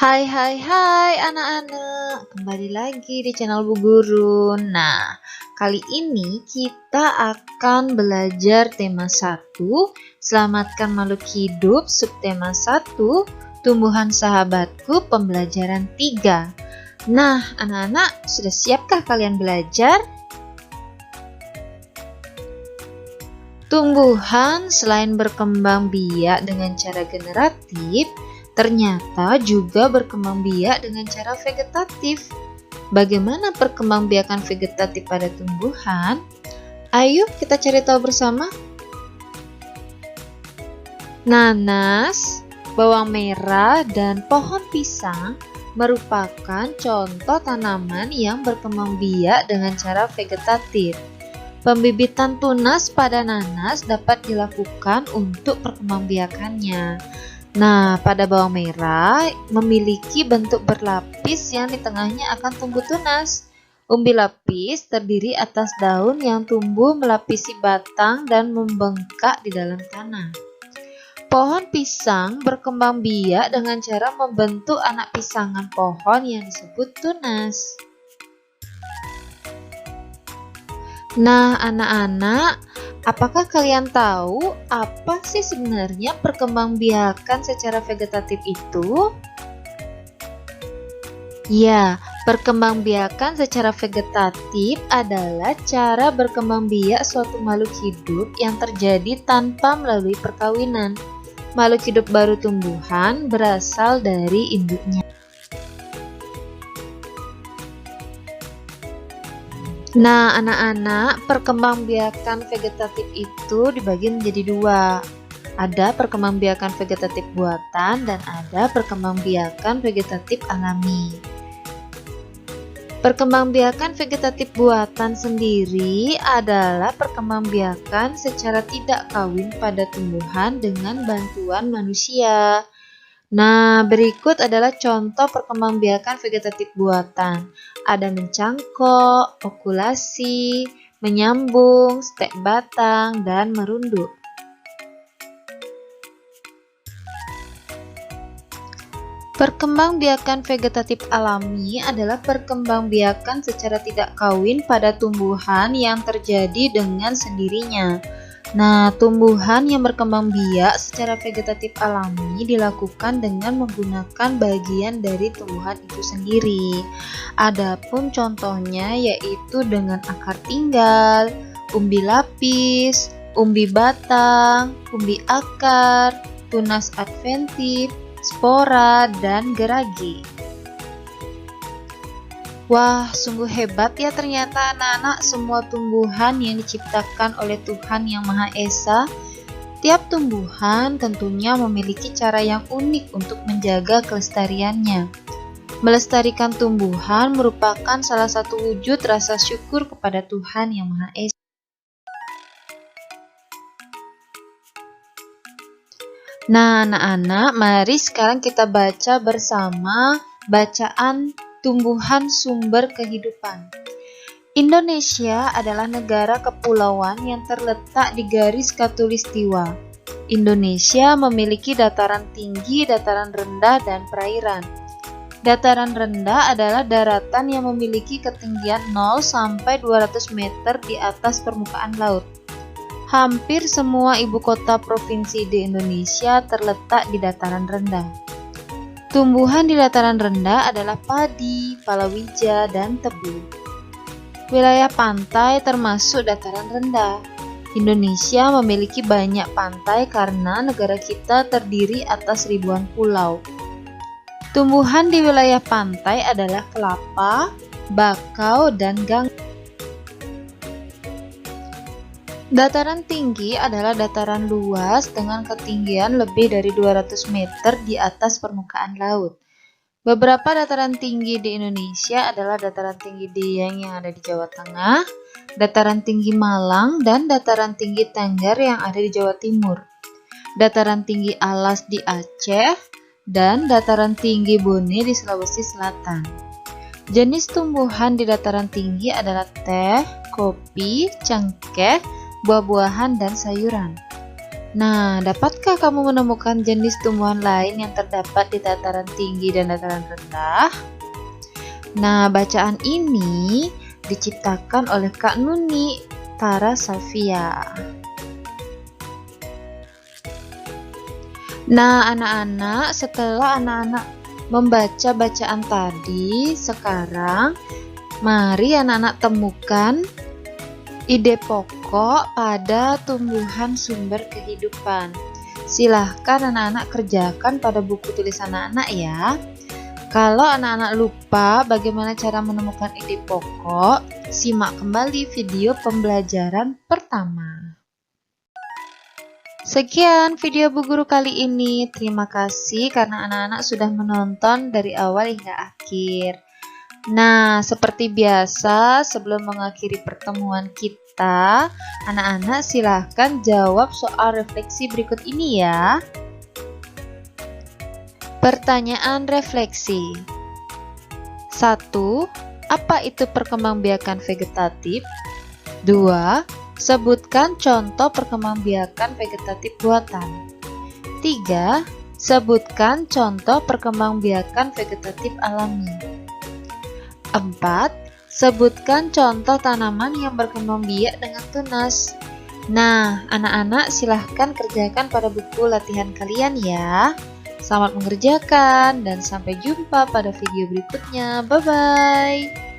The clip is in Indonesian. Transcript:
Hai hai hai anak-anak, kembali lagi di channel Bu Guru. Nah, kali ini kita akan belajar tema 1, Selamatkan Makhluk Hidup, subtema 1, Tumbuhan Sahabatku, pembelajaran 3. Nah, anak-anak, sudah siapkah kalian belajar? Tumbuhan selain berkembang biak dengan cara generatif, ternyata juga berkembang biak dengan cara vegetatif. Bagaimana perkembangbiakan vegetatif pada tumbuhan? Ayo kita cari tahu bersama. Nanas, bawang merah, dan pohon pisang merupakan contoh tanaman yang berkembang biak dengan cara vegetatif. Pembibitan tunas pada nanas dapat dilakukan untuk perkembangbiakannya. Nah, pada bawang merah memiliki bentuk berlapis yang di tengahnya akan tumbuh tunas. Umbi lapis terdiri atas daun yang tumbuh melapisi batang dan membengkak di dalam tanah. Pohon pisang berkembang biak dengan cara membentuk anak pisangan pohon yang disebut tunas. Nah, anak-anak, apakah kalian tahu apa sih sebenarnya perkembangbiakan secara vegetatif itu? Ya, perkembangbiakan secara vegetatif adalah cara berkembang biak suatu makhluk hidup yang terjadi tanpa melalui perkawinan. Makhluk hidup baru tumbuhan berasal dari induknya. Nah, anak-anak, perkembangbiakan vegetatif itu dibagi menjadi dua. Ada perkembangbiakan vegetatif buatan dan ada perkembangbiakan vegetatif alami. Perkembangbiakan vegetatif buatan sendiri adalah perkembangbiakan secara tidak kawin pada tumbuhan dengan bantuan manusia. Nah, berikut adalah contoh perkembangbiakan vegetatif buatan. Ada mencangkok, okulasi, menyambung, stek batang, dan merunduk. Perkembangbiakan vegetatif alami adalah perkembangbiakan secara tidak kawin pada tumbuhan yang terjadi dengan sendirinya. Nah, tumbuhan yang berkembang biak secara vegetatif alami dilakukan dengan menggunakan bagian dari tumbuhan itu sendiri. Adapun contohnya yaitu dengan akar tinggal, umbi lapis, umbi batang, umbi akar, tunas adventif, spora, dan geragi. Wah, sungguh hebat ya ternyata anak-anak, semua tumbuhan yang diciptakan oleh Tuhan Yang Maha Esa. Tiap tumbuhan tentunya memiliki cara yang unik untuk menjaga kelestariannya. Melestarikan tumbuhan merupakan salah satu wujud rasa syukur kepada Tuhan Yang Maha Esa. Nah, anak-anak, mari sekarang kita baca bersama bacaan tumbuhan sumber kehidupan. Indonesia adalah negara kepulauan yang terletak di garis khatulistiwa. Indonesia memiliki dataran tinggi, dataran rendah, dan perairan. Dataran rendah adalah daratan yang memiliki ketinggian 0 sampai 200 meter di atas permukaan laut. Hampir semua ibu kota provinsi di Indonesia terletak di dataran rendah. Tumbuhan di dataran rendah adalah padi, palawija, dan tebu. Wilayah pantai termasuk dataran rendah. Indonesia memiliki banyak pantai karena negara kita terdiri atas ribuan pulau. Tumbuhan di wilayah pantai adalah kelapa, bakau, dan gangga. Dataran tinggi adalah dataran luas dengan ketinggian lebih dari 200 meter di atas permukaan laut. Beberapa dataran tinggi di Indonesia adalah dataran tinggi Dieng yang ada di Jawa Tengah, dataran tinggi Malang, dan dataran tinggi Tengger yang ada di Jawa Timur, dataran tinggi Alas di Aceh, dan dataran tinggi Bone di Sulawesi Selatan. Jenis tumbuhan di dataran tinggi adalah teh, kopi, cengkeh, buah-buahan, dan sayuran. Nah, dapatkah kamu menemukan jenis tumbuhan lain yang terdapat di dataran tinggi dan dataran rendah? Nah, bacaan ini diciptakan oleh Kak Nuni Tara Safia. Nah, anak-anak, setelah anak-anak membaca bacaan tadi, sekarang mari anak-anak temukan ide pokok pada tumbuhan sumber kehidupan. Silahkan anak-anak kerjakan pada buku tulis anak-anak ya. Kalau anak-anak lupa bagaimana cara menemukan ide pokok, simak kembali video pembelajaran pertama. Sekian video Bu Guru kali ini. Terima kasih karena anak-anak sudah menonton dari awal hingga akhir. Nah, seperti biasa, sebelum mengakhiri pertemuan kita, anak-anak silahkan jawab soal refleksi berikut ini ya. Pertanyaan refleksi. 1. Apa itu perkembangbiakan vegetatif? 2. Sebutkan contoh perkembangbiakan vegetatif buatan. 3. Sebutkan contoh perkembangbiakan vegetatif alami. 4. Sebutkan contoh tanaman yang berkembang biak dengan tunas. Nah, anak-anak silahkan kerjakan pada buku latihan kalian ya. Selamat mengerjakan dan sampai jumpa pada video berikutnya. Bye-bye.